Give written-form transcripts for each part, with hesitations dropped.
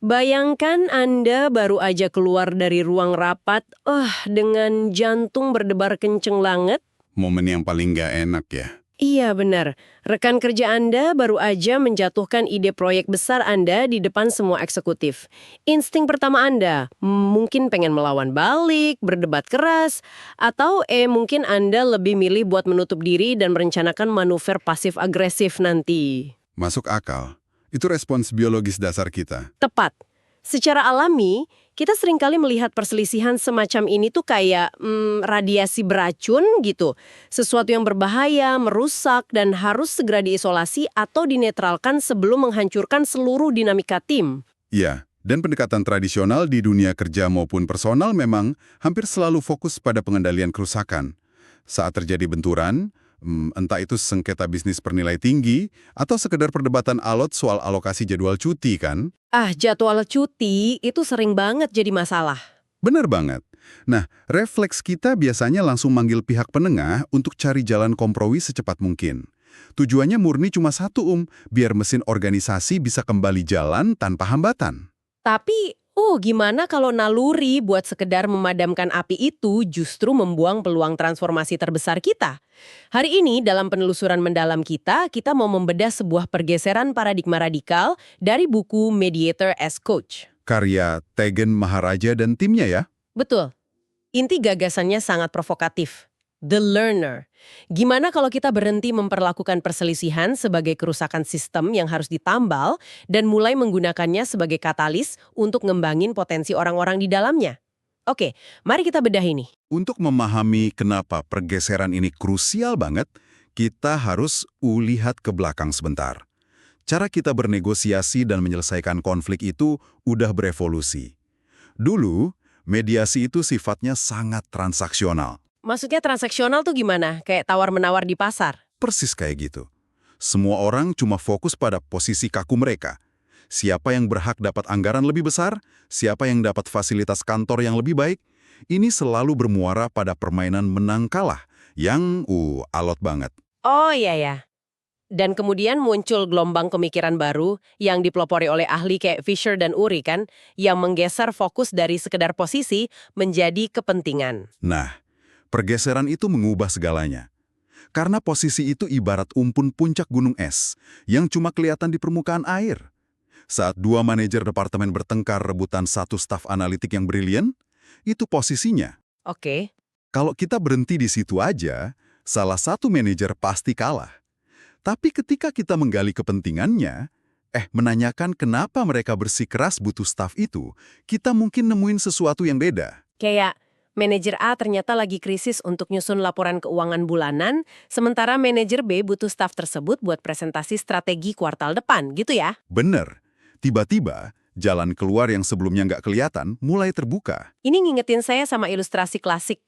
Bayangkan Anda baru aja keluar dari ruang rapat, dengan jantung berdebar kenceng banget. Momen yang paling nggak enak ya. Iya benar, rekan kerja Anda baru aja menjatuhkan ide proyek besar Anda di depan semua eksekutif. Insting pertama Anda, mungkin pengen melawan balik, berdebat keras, atau mungkin Anda lebih milih buat menutup diri dan merencanakan manuver pasif-agresif nanti. Masuk akal. Itu respons biologis dasar kita. Tepat. Secara alami, kita seringkali melihat perselisihan semacam ini tuh kayak radiasi beracun gitu. Sesuatu yang berbahaya, merusak, dan harus segera diisolasi atau dinetralkan sebelum menghancurkan seluruh dinamika tim. Iya, dan pendekatan tradisional di dunia kerja maupun personal memang hampir selalu fokus pada pengendalian kerusakan. Saat terjadi benturan, entah itu sengketa bisnis bernilai tinggi, atau sekedar perdebatan alot soal alokasi jadwal cuti kan? Jadwal cuti itu sering banget jadi masalah. Benar banget. Nah, refleks kita biasanya langsung manggil pihak penengah untuk cari jalan kompromi secepat mungkin. Tujuannya murni cuma satu, biar mesin organisasi bisa kembali jalan tanpa hambatan. Tapi, gimana kalau naluri buat sekedar memadamkan api itu justru membuang peluang transformasi terbesar kita? Hari ini dalam penelusuran mendalam kita mau membedah sebuah pergeseran paradigma radikal dari buku Mediator as Coach. Karya Tegen Maharaja dan timnya ya? Betul. Inti gagasannya sangat provokatif. The learner. Gimana kalau kita berhenti memperlakukan perselisihan sebagai kerusakan sistem yang harus ditambal dan mulai menggunakannya sebagai katalis untuk ngembangin potensi orang-orang di dalamnya? Oke, mari kita bedah ini. Untuk memahami kenapa pergeseran ini krusial banget, kita harus lihat ke belakang sebentar. Cara kita bernegosiasi dan menyelesaikan konflik itu udah berevolusi. Dulu, mediasi itu sifatnya sangat transaksional. Maksudnya transaksional tuh gimana? Kayak tawar-menawar di pasar? Persis kayak gitu. Semua orang cuma fokus pada posisi kaku mereka. Siapa yang berhak dapat anggaran lebih besar, siapa yang dapat fasilitas kantor yang lebih baik, ini selalu bermuara pada permainan menang-kalah yang alot banget. Oh iya ya. Dan kemudian muncul gelombang pemikiran baru yang dipelopori oleh ahli kayak Fisher dan Uri kan, yang menggeser fokus dari sekedar posisi menjadi kepentingan. Nah, pergeseran itu mengubah segalanya. Karena posisi itu ibarat umpun puncak gunung es yang cuma kelihatan di permukaan air. Saat dua manajer departemen bertengkar rebutan satu staf analitik yang brilian, itu posisinya. Oke. Kalau kita berhenti di situ aja, salah satu manajer pasti kalah. Tapi ketika kita menggali kepentingannya, menanyakan kenapa mereka bersikeras butuh staf itu, kita mungkin nemuin sesuatu yang beda. Kayak manajer A ternyata lagi krisis untuk nyusun laporan keuangan bulanan, sementara manajer B butuh staf tersebut buat presentasi strategi kuartal depan, gitu ya? Bener. Tiba-tiba, jalan keluar yang sebelumnya nggak kelihatan mulai terbuka. Ini ngingetin saya sama ilustrasi klasik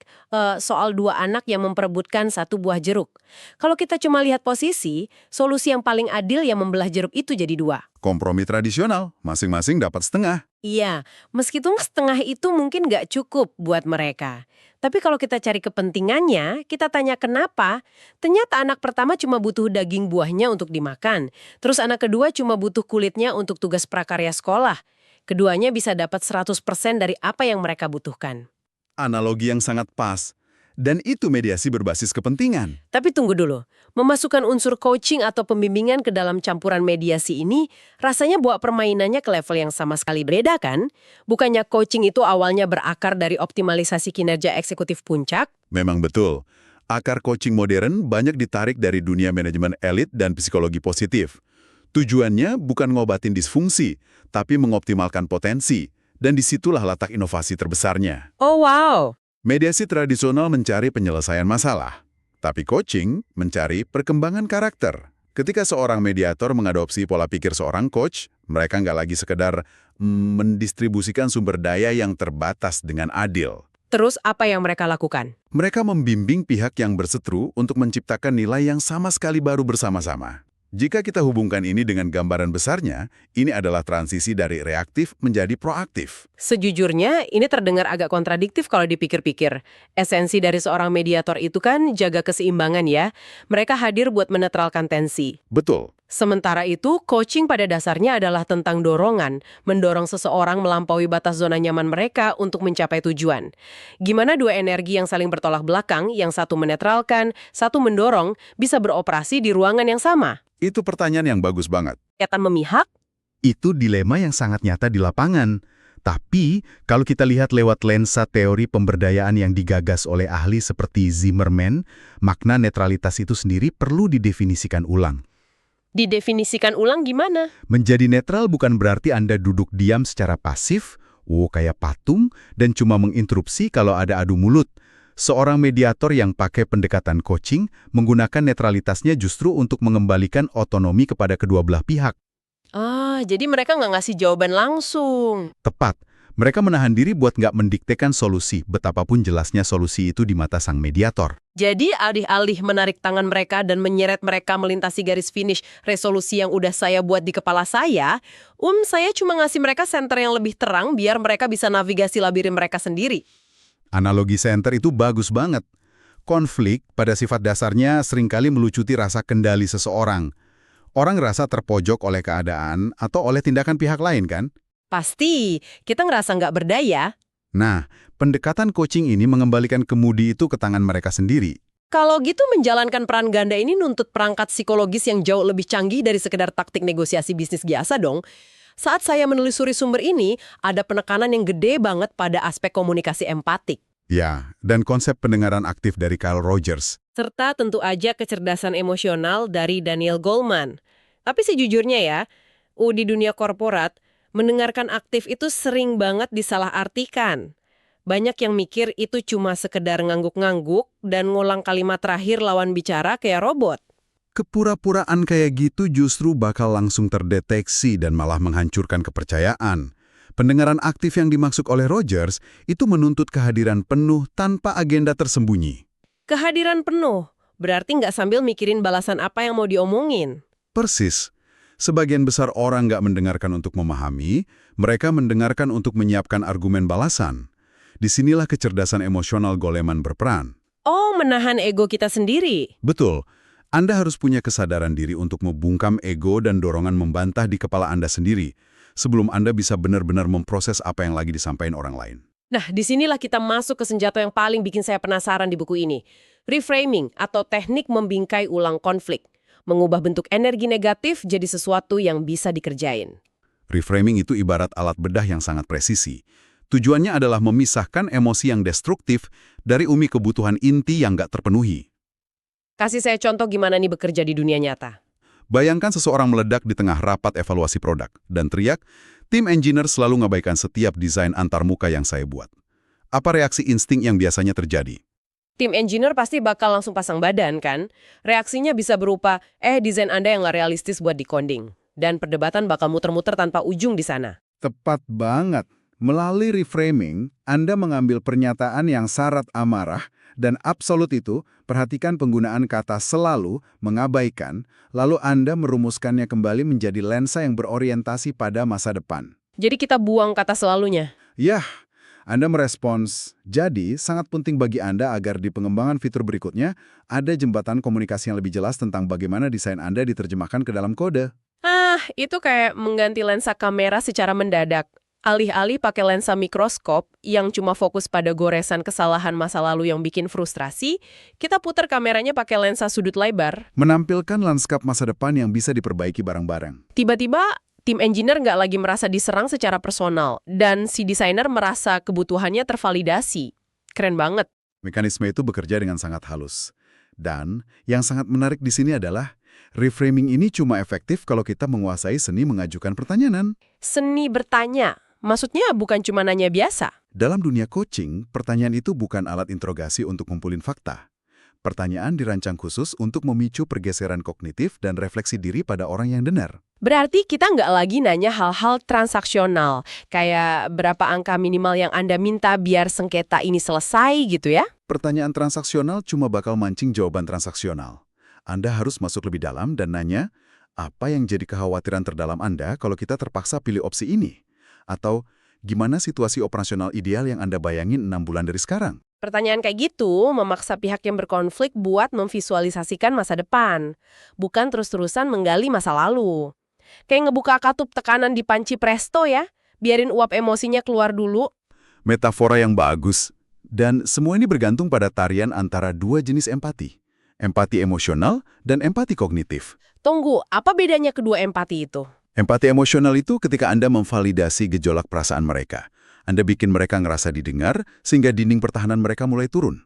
soal dua anak yang memperebutkan satu buah jeruk. Kalau kita cuma lihat posisi, solusi yang paling adil yang membelah jeruk itu jadi dua. Kompromi tradisional, masing-masing dapat setengah. Iya, meskipun setengah itu mungkin nggak cukup buat mereka. Tapi kalau kita cari kepentingannya, kita tanya kenapa, ternyata anak pertama cuma butuh daging buahnya untuk dimakan. Terus anak kedua cuma butuh kulitnya untuk tugas prakarya sekolah. Keduanya bisa dapat 100% dari apa yang mereka butuhkan. Analogi yang sangat pas. Dan itu mediasi berbasis kepentingan. Tapi tunggu dulu, memasukkan unsur coaching atau pembimbingan ke dalam campuran mediasi ini rasanya bawa permainannya ke level yang sama sekali beda kan? Bukannya coaching itu awalnya berakar dari optimalisasi kinerja eksekutif puncak? Memang betul. Akar coaching modern banyak ditarik dari dunia manajemen elit dan psikologi positif. Tujuannya bukan ngobatin disfungsi, tapi mengoptimalkan potensi. Dan disitulah letak inovasi terbesarnya. Oh wow! Mediasi tradisional mencari penyelesaian masalah, tapi coaching mencari perkembangan karakter. Ketika seorang mediator mengadopsi pola pikir seorang coach, mereka nggak lagi sekedar mendistribusikan sumber daya yang terbatas dengan adil. Terus apa yang mereka lakukan? Mereka membimbing pihak yang berseteru untuk menciptakan nilai yang sama sekali baru bersama-sama. Jika kita hubungkan ini dengan gambaran besarnya, ini adalah transisi dari reaktif menjadi proaktif. Sejujurnya, ini terdengar agak kontradiktif kalau dipikir-pikir. Esensi dari seorang mediator itu kan jaga keseimbangan ya. Mereka hadir buat menetralkan tensi. Betul. Sementara itu, coaching pada dasarnya adalah tentang dorongan, mendorong seseorang melampaui batas zona nyaman mereka untuk mencapai tujuan. Gimana dua energi yang saling bertolak belakang, yang satu menetralkan, satu mendorong, bisa beroperasi di ruangan yang sama? Itu pertanyaan yang bagus banget. Kelihatan memihak? Itu dilema yang sangat nyata di lapangan. Tapi, kalau kita lihat lewat lensa teori pemberdayaan yang digagas oleh ahli seperti Zimmerman, makna netralitas itu sendiri perlu didefinisikan ulang. Didefinisikan ulang gimana? Menjadi netral bukan berarti Anda duduk diam secara pasif, kayak patung, dan cuma menginterupsi kalau ada adu mulut. Seorang mediator yang pakai pendekatan coaching menggunakan netralitasnya justru untuk mengembalikan otonomi kepada kedua belah pihak. Jadi mereka nggak ngasih jawaban langsung. Tepat, mereka menahan diri buat nggak mendiktekan solusi, betapapun jelasnya solusi itu di mata sang mediator. Jadi alih-alih menarik tangan mereka dan menyeret mereka melintasi garis finish resolusi yang udah saya buat di kepala saya cuma ngasih mereka senter yang lebih terang biar mereka bisa navigasi labirin mereka sendiri. Analogi senter itu bagus banget. Konflik pada sifat dasarnya seringkali melucuti rasa kendali seseorang. Orang ngerasa terpojok oleh keadaan atau oleh tindakan pihak lain kan? Pasti, kita ngerasa nggak berdaya. Nah, pendekatan coaching ini mengembalikan kemudi itu ke tangan mereka sendiri. Kalau gitu menjalankan peran ganda ini nuntut perangkat psikologis yang jauh lebih canggih dari sekedar taktik negosiasi bisnis biasa dong. Saat saya menelusuri sumber ini, ada penekanan yang gede banget pada aspek komunikasi empatik. Ya, dan konsep pendengaran aktif dari Carl Rogers. Serta tentu aja kecerdasan emosional dari Daniel Goleman. Tapi sejujurnya ya, di dunia korporat, mendengarkan aktif itu sering banget disalahartikan. Banyak yang mikir itu cuma sekedar ngangguk-ngangguk dan ngulang kalimat terakhir lawan bicara kayak robot. Kepura-puraan kayak gitu justru bakal langsung terdeteksi dan malah menghancurkan kepercayaan. Pendengaran aktif yang dimaksud oleh Rogers itu menuntut kehadiran penuh tanpa agenda tersembunyi. Kehadiran penuh, berarti nggak sambil mikirin balasan apa yang mau diomongin. Persis. Sebagian besar orang nggak mendengarkan untuk memahami, mereka mendengarkan untuk menyiapkan argumen balasan. Disinilah kecerdasan emosional Goleman berperan. Menahan ego kita sendiri. Betul. Anda harus punya kesadaran diri untuk membungkam ego dan dorongan membantah di kepala Anda sendiri, sebelum Anda bisa benar-benar memproses apa yang lagi disampaikan orang lain. Nah, disinilah kita masuk ke senjata yang paling bikin saya penasaran di buku ini. Reframing atau teknik membingkai ulang konflik. Mengubah bentuk energi negatif jadi sesuatu yang bisa dikerjain. Reframing itu ibarat alat bedah yang sangat presisi. Tujuannya adalah memisahkan emosi yang destruktif dari kebutuhan inti yang nggak terpenuhi. Kasih saya contoh gimana nih bekerja di dunia nyata. Bayangkan seseorang meledak di tengah rapat evaluasi produk dan teriak, tim engineer selalu ngabaikan setiap desain antarmuka yang saya buat. Apa reaksi insting yang biasanya terjadi? Tim engineer pasti bakal langsung pasang badan kan? Reaksinya bisa berupa, desain Anda yang nggak realistis buat di-coding. Dan perdebatan bakal muter-muter tanpa ujung di sana. Tepat banget. Melalui reframing, Anda mengambil pernyataan yang syarat amarah dan absolut itu, perhatikan penggunaan kata selalu, mengabaikan, lalu Anda merumuskannya kembali menjadi lensa yang berorientasi pada masa depan. Jadi kita buang kata selalunya. Yah, Anda merespons. Jadi, sangat penting bagi Anda agar di pengembangan fitur berikutnya, ada jembatan komunikasi yang lebih jelas tentang bagaimana desain Anda diterjemahkan ke dalam kode. Itu kayak mengganti lensa kamera secara mendadak. Alih-alih pakai lensa mikroskop yang cuma fokus pada goresan kesalahan masa lalu yang bikin frustrasi, kita putar kameranya pakai lensa sudut lebar. Menampilkan lanskap masa depan yang bisa diperbaiki bareng-bareng. Tiba-tiba, tim engineer nggak lagi merasa diserang secara personal, dan si desainer merasa kebutuhannya tervalidasi. Keren banget. Mekanisme itu bekerja dengan sangat halus. Dan yang sangat menarik di sini adalah, reframing ini cuma efektif kalau kita menguasai seni mengajukan pertanyaan. Seni bertanya. Maksudnya bukan cuma nanya biasa. Dalam dunia coaching, pertanyaan itu bukan alat interogasi untuk ngumpulin fakta. Pertanyaan dirancang khusus untuk memicu pergeseran kognitif dan refleksi diri pada orang yang dengar. Berarti kita nggak lagi nanya hal-hal transaksional, kayak berapa angka minimal yang Anda minta biar sengketa ini selesai gitu ya? Pertanyaan transaksional cuma bakal mancing jawaban transaksional. Anda harus masuk lebih dalam dan nanya, apa yang jadi kekhawatiran terdalam Anda kalau kita terpaksa pilih opsi ini? Atau, gimana situasi operasional ideal yang Anda bayangin 6 bulan dari sekarang? Pertanyaan kayak gitu memaksa pihak yang berkonflik buat memvisualisasikan masa depan, bukan terus-terusan menggali masa lalu. Kayak ngebuka katup tekanan di panci presto ya, biarin uap emosinya keluar dulu. Metafora yang bagus. Dan semua ini bergantung pada tarian antara dua jenis empati. Empati emosional dan empati kognitif. Tunggu, apa bedanya kedua empati itu? Empati emosional itu ketika Anda memvalidasi gejolak perasaan mereka. Anda bikin mereka ngerasa didengar sehingga dinding pertahanan mereka mulai turun.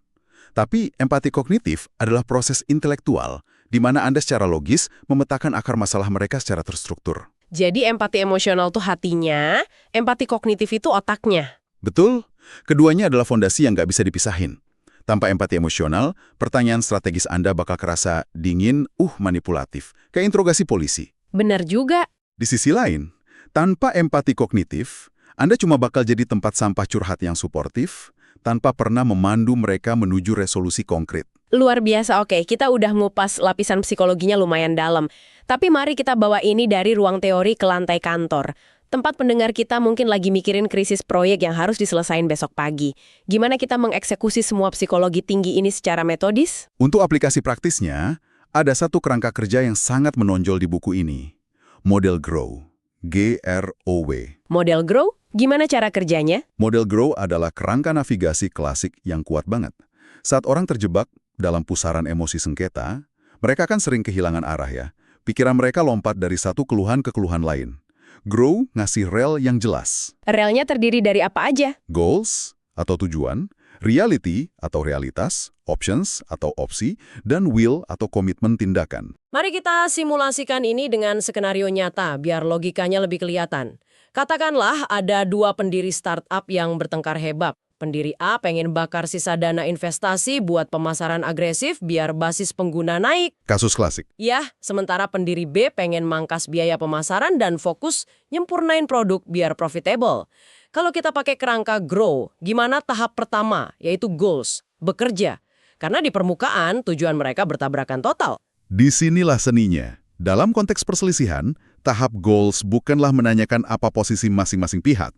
Tapi empati kognitif adalah proses intelektual di mana Anda secara logis memetakan akar masalah mereka secara terstruktur. Jadi empati emosional tuh hatinya, empati kognitif itu otaknya. Betul, keduanya adalah fondasi yang nggak bisa dipisahin. Tanpa empati emosional, pertanyaan strategis Anda bakal kerasa dingin, manipulatif, kayak interogasi polisi. Benar juga. Di sisi lain, tanpa empati kognitif, Anda cuma bakal jadi tempat sampah curhat yang suportif, tanpa pernah memandu mereka menuju resolusi konkret. Luar biasa, oke. Kita udah ngupas lapisan psikologinya lumayan dalam. Tapi mari kita bawa ini dari ruang teori ke lantai kantor. Tempat pendengar kita mungkin lagi mikirin krisis proyek yang harus diselesain besok pagi. Gimana kita mengeksekusi semua psikologi tinggi ini secara metodis? Untuk aplikasi praktisnya, ada satu kerangka kerja yang sangat menonjol di buku ini. Model GROW. G-R-O-W. Model GROW? Gimana cara kerjanya? Model GROW adalah kerangka navigasi klasik yang kuat banget. Saat orang terjebak dalam pusaran emosi sengketa, mereka kan sering kehilangan arah ya. Pikiran mereka lompat dari satu keluhan ke keluhan lain. GROW ngasih rel yang jelas. Relnya terdiri dari apa aja? Goals atau tujuan, reality atau realitas, options atau opsi, dan will atau komitmen tindakan. Mari kita simulasikan ini dengan skenario nyata biar logikanya lebih kelihatan. Katakanlah ada dua pendiri startup yang bertengkar hebat. Pendiri A pengen bakar sisa dana investasi buat pemasaran agresif biar basis pengguna naik. Kasus klasik. Ya, sementara pendiri B pengen mangkas biaya pemasaran dan fokus nyempurnain produk biar profitable. Kalau kita pakai kerangka GROW, gimana tahap pertama, yaitu goals, bekerja? Karena di permukaan tujuan mereka bertabrakan total. Disinilah seninya. Dalam konteks perselisihan, tahap goals bukanlah menanyakan apa posisi masing-masing pihak.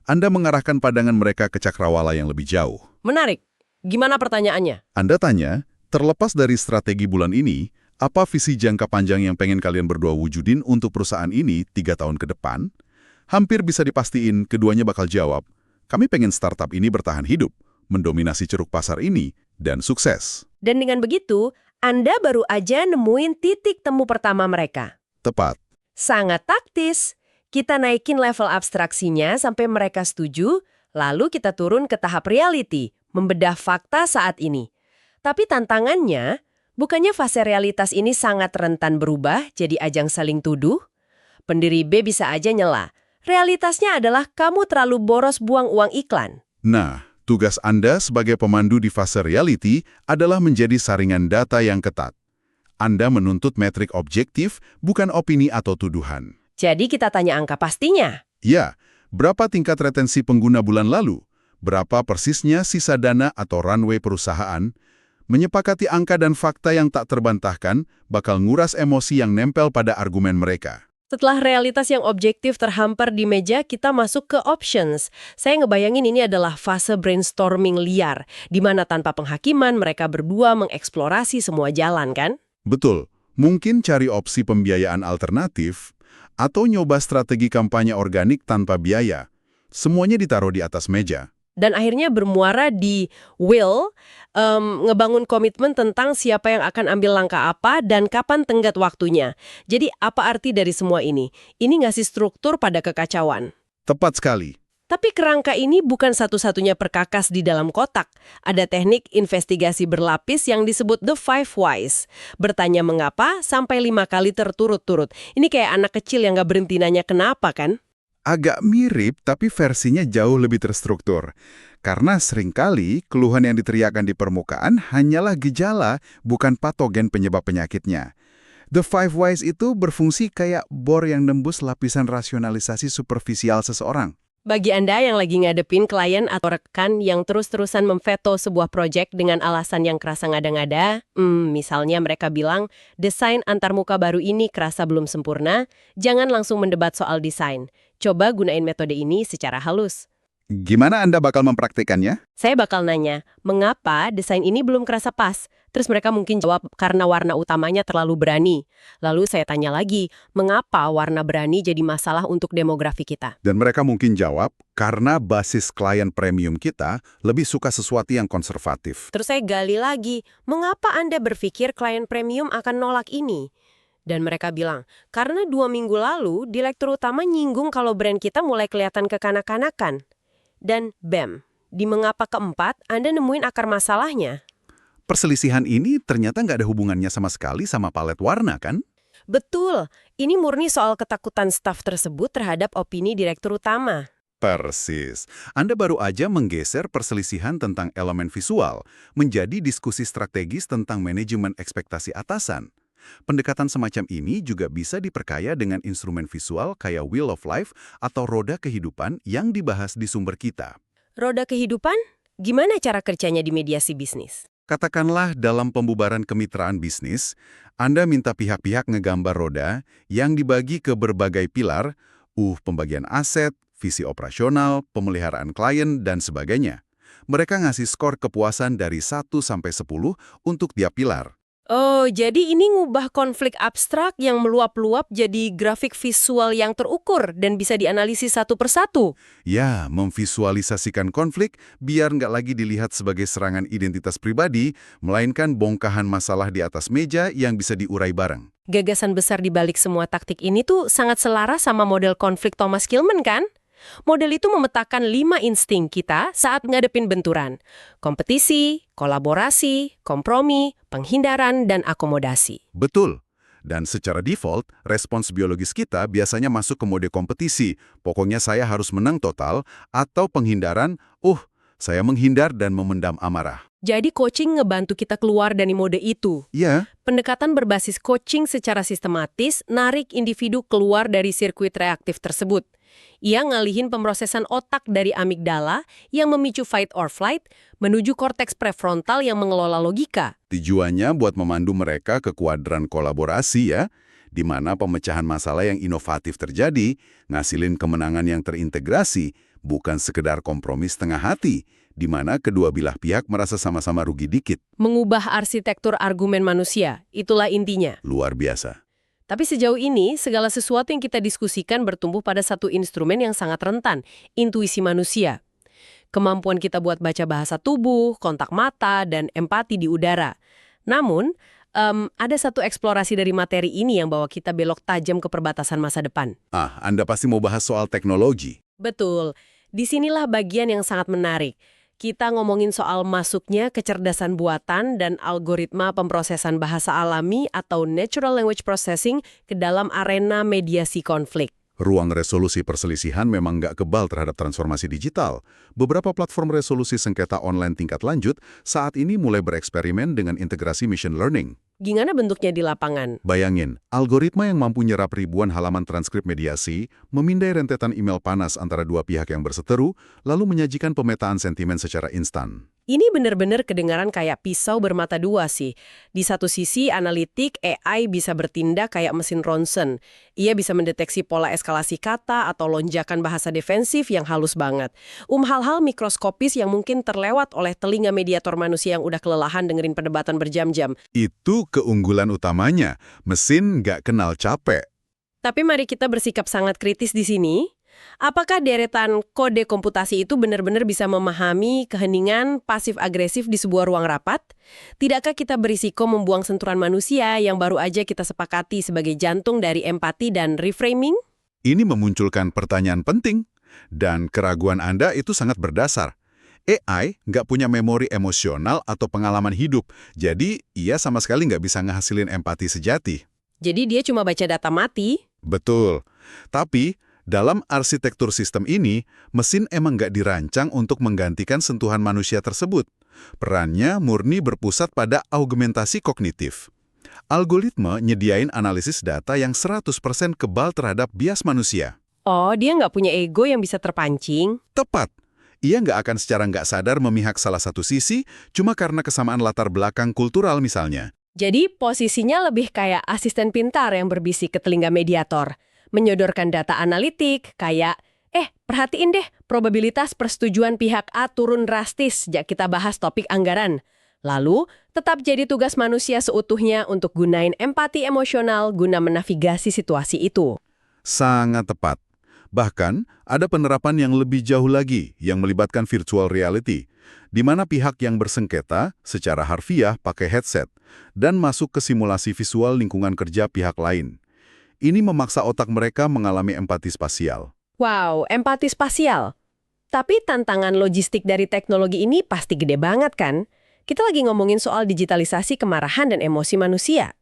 Anda mengarahkan pandangan mereka ke cakrawala yang lebih jauh. Menarik. Gimana pertanyaannya? Anda tanya, terlepas dari strategi bulan ini, apa visi jangka panjang yang pengen kalian berdua wujudin untuk perusahaan ini 3 tahun ke depan? Hampir bisa dipastiin keduanya bakal jawab, kami pengen startup ini bertahan hidup, mendominasi ceruk pasar ini, dan sukses. Dan dengan begitu, Anda baru aja nemuin titik temu pertama mereka. Tepat. Sangat taktis. Kita naikin level abstraksinya sampai mereka setuju, lalu kita turun ke tahap reality, membedah fakta saat ini. Tapi tantangannya, bukannya fase realitas ini sangat rentan berubah jadi ajang saling tuduh? Pendiri B bisa aja nyela. Realitasnya adalah kamu terlalu boros buang uang iklan. Nah, tugas Anda sebagai pemandu di fase reality adalah menjadi saringan data yang ketat. Anda menuntut metrik objektif, bukan opini atau tuduhan. Jadi kita tanya angka pastinya. Ya, berapa tingkat retensi pengguna bulan lalu? Berapa persisnya sisa dana atau runway perusahaan? Menyepakati angka dan fakta yang tak terbantahkan bakal nguras emosi yang nempel pada argumen mereka. Setelah realitas yang objektif terhampar di meja, kita masuk ke options. Saya ngebayangin ini adalah fase brainstorming liar, di mana tanpa penghakiman mereka berdua mengeksplorasi semua jalan, kan? Betul, mungkin cari opsi pembiayaan alternatif, atau nyoba strategi kampanye organik tanpa biaya. Semuanya ditaruh di atas meja. Dan akhirnya bermuara di will, ngebangun komitmen tentang siapa yang akan ambil langkah apa dan kapan tenggat waktunya. Jadi apa arti dari semua ini? Ini ngasih struktur pada kekacauan. Tepat sekali. Tapi kerangka ini bukan satu-satunya perkakas di dalam kotak. Ada teknik investigasi berlapis yang disebut The Five Whys. Bertanya mengapa sampai 5 kali terturut-turut. Ini kayak anak kecil yang gak berhenti nanya kenapa, kan? Agak mirip, tapi versinya jauh lebih terstruktur. Karena seringkali keluhan yang diteriakkan di permukaan hanyalah gejala, bukan patogen penyebab penyakitnya. The Five Whys itu berfungsi kayak bor yang nembus lapisan rasionalisasi superficial seseorang. Bagi Anda yang lagi ngadepin klien atau rekan yang terus-terusan memveto sebuah proyek dengan alasan yang kerasa ngada-ngada, misalnya mereka bilang, desain antarmuka baru ini kerasa belum sempurna, jangan langsung mendebat soal desain. Coba gunain metode ini secara halus. Gimana Anda bakal mempraktikannya? Saya bakal nanya, mengapa desain ini belum kerasa pas? Terus mereka mungkin jawab, karena warna utamanya terlalu berani. Lalu saya tanya lagi, mengapa warna berani jadi masalah untuk demografi kita? Dan mereka mungkin jawab, karena basis klien premium kita lebih suka sesuatu yang konservatif. Terus saya gali lagi, mengapa Anda berpikir klien premium akan nolak ini? Dan mereka bilang, karena 2 minggu lalu, direktur utama nyinggung kalau brand kita mulai kelihatan kekanak-kanakan. Dan BEM, di mengapa keempat, Anda nemuin akar masalahnya. Perselisihan ini ternyata nggak ada hubungannya sama sekali sama palet warna, kan? Betul, ini murni soal ketakutan staf tersebut terhadap opini direktur utama. Persis. Anda baru aja menggeser perselisihan tentang elemen visual menjadi diskusi strategis tentang manajemen ekspektasi atasan. Pendekatan semacam ini juga bisa diperkaya dengan instrumen visual kayak Wheel of Life atau roda kehidupan yang dibahas di sumber kita. Roda kehidupan? Gimana cara kerjanya di mediasi bisnis? Katakanlah dalam pembubaran kemitraan bisnis, Anda minta pihak-pihak ngegambar roda yang dibagi ke berbagai pilar, pembagian aset, visi operasional, pemeliharaan klien, dan sebagainya. Mereka ngasih skor kepuasan dari 1 sampai 10 untuk tiap pilar. Oh, jadi ini ngubah konflik abstrak yang meluap-luap jadi grafik visual yang terukur dan bisa dianalisis satu persatu. Ya, memvisualisasikan konflik biar nggak lagi dilihat sebagai serangan identitas pribadi, melainkan bongkahan masalah di atas meja yang bisa diurai bareng. Gagasan besar di balik semua taktik ini tuh sangat selaras sama model konflik Thomas Kilmann kan? Model itu memetakan 5 insting kita saat ngadepin benturan. Kompetisi, kolaborasi, kompromi, penghindaran, dan akomodasi. Betul. Dan secara default, respons biologis kita biasanya masuk ke mode kompetisi. Pokoknya saya harus menang total, atau penghindaran, saya menghindar dan memendam amarah. Jadi coaching ngebantu kita keluar dari mode itu. Iya, Pendekatan berbasis coaching secara sistematis narik individu keluar dari sirkuit reaktif tersebut. Ia ngalihin pemrosesan otak dari amigdala yang memicu fight or flight menuju korteks prefrontal yang mengelola logika. tujuannya buat memandu mereka ke kuadran kolaborasi ya, di mana pemecahan masalah yang inovatif terjadi, ngasilin kemenangan yang terintegrasi, bukan sekedar kompromi setengah hati, di mana kedua belah pihak merasa sama-sama rugi dikit. Mengubah arsitektur argumen manusia, itulah intinya. Luar biasa. Tapi sejauh ini, segala sesuatu yang kita diskusikan bertumbuh pada satu instrumen yang sangat rentan, intuisi manusia. Kemampuan kita buat baca bahasa tubuh, kontak mata, dan empati di udara. Namun, ada satu eksplorasi dari materi ini yang bawa kita belok tajam ke perbatasan masa depan. Anda pasti mau bahas soal teknologi. Betul. Disinilah bagian yang sangat menarik. Kita ngomongin soal masuknya kecerdasan buatan dan algoritma pemrosesan bahasa alami atau natural language processing ke dalam arena mediasi konflik. Ruang resolusi perselisihan memang nggak kebal terhadap transformasi digital. Beberapa platform resolusi sengketa online tingkat lanjut saat ini mulai bereksperimen dengan integrasi machine learning. Gimana bentuknya di lapangan? Bayangin, algoritma yang mampu nyerap ribuan halaman transkrip mediasi, memindai rentetan email panas antara dua pihak yang berseteru, lalu menyajikan pemetaan sentimen secara instan. Ini benar-benar kedengaran kayak pisau bermata dua sih. Di satu sisi, analitik AI bisa bertindak kayak mesin ronsen. Ia bisa mendeteksi pola eskalasi kata atau lonjakan bahasa defensif yang halus banget. Hal-hal mikroskopis yang mungkin terlewat oleh telinga mediator manusia yang udah kelelahan dengerin perdebatan berjam-jam. Itu keunggulan utamanya, mesin nggak kenal capek. Tapi mari kita bersikap sangat kritis di sini. Apakah deretan kode komputasi itu benar-benar bisa memahami keheningan pasif-agresif di sebuah ruang rapat? Tidakkah kita berisiko membuang sentuhan manusia yang baru aja kita sepakati sebagai jantung dari empati dan reframing? Ini memunculkan pertanyaan penting, dan keraguan Anda itu sangat berdasar. AI nggak punya memori emosional atau pengalaman hidup, jadi ia sama sekali nggak bisa ngehasilin empati sejati. Jadi dia cuma baca data mati? Betul. Tapi, dalam arsitektur sistem ini, mesin emang nggak dirancang untuk menggantikan sentuhan manusia tersebut. Perannya murni berpusat pada augmentasi kognitif. Algoritma nyediain analisis data yang 100% kebal terhadap bias manusia. Oh, dia nggak punya ego yang bisa terpancing? Tepat. Ia nggak akan secara nggak sadar memihak salah satu sisi cuma karena kesamaan latar belakang kultural misalnya. Jadi posisinya lebih kayak asisten pintar yang berbisik ke telinga mediator. Menyodorkan data analitik kayak, Perhatiin deh, probabilitas persetujuan pihak A turun drastis sejak kita bahas topik anggaran. Lalu, tetap jadi tugas manusia seutuhnya untuk gunain empati emosional guna menavigasi situasi itu. Sangat tepat. Bahkan, ada penerapan yang lebih jauh lagi yang melibatkan virtual reality, di mana pihak yang bersengketa secara harfiah pakai headset dan masuk ke simulasi visual lingkungan kerja pihak lain. Ini memaksa otak mereka mengalami empati spasial. Wow, empati spasial. Tapi tantangan logistik dari teknologi ini pasti gede banget kan? Kita lagi ngomongin soal digitalisasi kemarahan dan emosi manusia.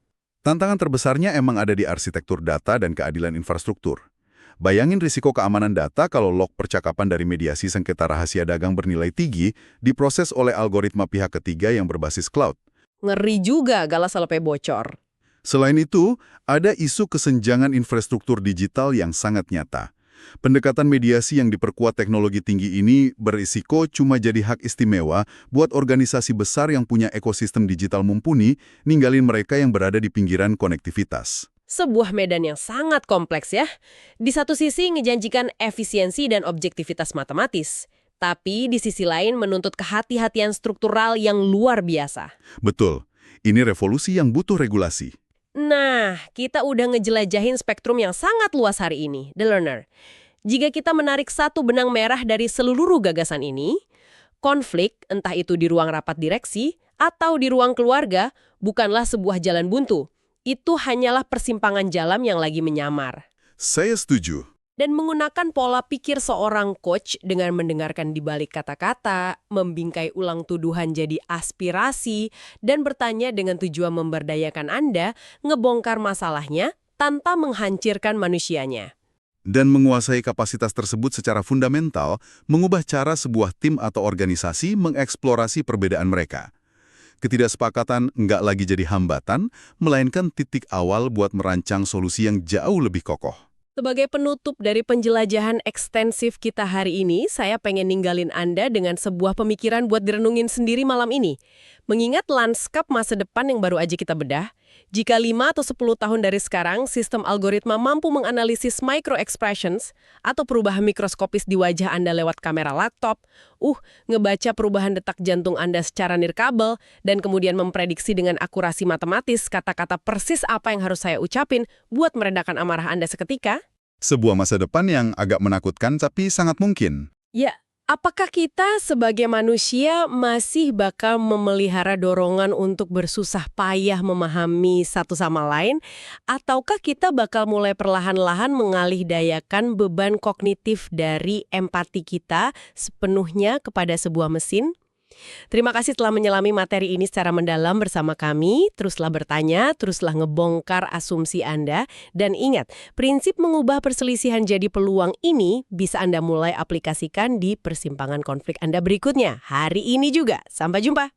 Tantangan terbesarnya emang ada di arsitektur data dan keadilan infrastruktur. Bayangin risiko keamanan data kalau log percakapan dari mediasi sengketa rahasia dagang bernilai tinggi diproses oleh algoritma pihak ketiga yang berbasis cloud. Ngeri juga kalau sampai bocor. Selain itu, ada isu kesenjangan infrastruktur digital yang sangat nyata. Pendekatan mediasi yang diperkuat teknologi tinggi ini berisiko cuma jadi hak istimewa buat organisasi besar yang punya ekosistem digital mumpuni, ninggalin mereka yang berada di pinggiran konektivitas. Sebuah medan yang sangat kompleks ya. Di satu sisi ngejanjikan efisiensi dan objektivitas matematis, tapi di sisi lain menuntut kehati-hatian struktural yang luar biasa. Betul, ini revolusi yang butuh regulasi. Nah, kita udah ngejelajahin spektrum yang sangat luas hari ini, The Learner. Jika kita menarik satu benang merah dari seluruh gagasan ini, konflik, entah itu di ruang rapat direksi atau di ruang keluarga, bukanlah sebuah jalan buntu. Itu hanyalah persimpangan jalan yang lagi menyamar. Saya setuju. Dan menggunakan pola pikir seorang coach dengan mendengarkan di balik kata-kata, membingkai ulang tuduhan jadi aspirasi, dan bertanya dengan tujuan memberdayakan Anda, ngebongkar masalahnya tanpa menghancurkan manusianya. Dan menguasai kapasitas tersebut secara fundamental, mengubah cara sebuah tim atau organisasi mengeksplorasi perbedaan mereka. Ketidaksepakatan nggak lagi jadi hambatan, melainkan titik awal buat merancang solusi yang jauh lebih kokoh. Sebagai penutup dari penjelajahan ekstensif kita hari ini, saya pengen ninggalin Anda dengan sebuah pemikiran buat direnungin sendiri malam ini. Mengingat lanskap masa depan yang baru aja kita bedah, jika 5 atau 10 tahun dari sekarang, sistem algoritma mampu menganalisis micro expressions atau perubahan mikroskopis di wajah Anda lewat kamera laptop, ngebaca perubahan detak jantung Anda secara nirkabel, dan kemudian memprediksi dengan akurasi matematis kata-kata persis apa yang harus saya ucapin buat meredakan amarah Anda seketika. Sebuah masa depan yang agak menakutkan tapi sangat mungkin. Ya, apakah kita sebagai manusia masih bakal memelihara dorongan untuk bersusah payah memahami satu sama lain? Ataukah kita bakal mulai perlahan-lahan mengalihdayakan beban kognitif dari empati kita sepenuhnya kepada sebuah mesin? Terima kasih telah menyelami materi ini secara mendalam bersama kami. Teruslah bertanya, teruslah ngebongkar asumsi Anda. Dan ingat, prinsip mengubah perselisihan jadi peluang ini bisa Anda mulai aplikasikan di persimpangan konflik Anda berikutnya. Hari ini juga. Sampai jumpa.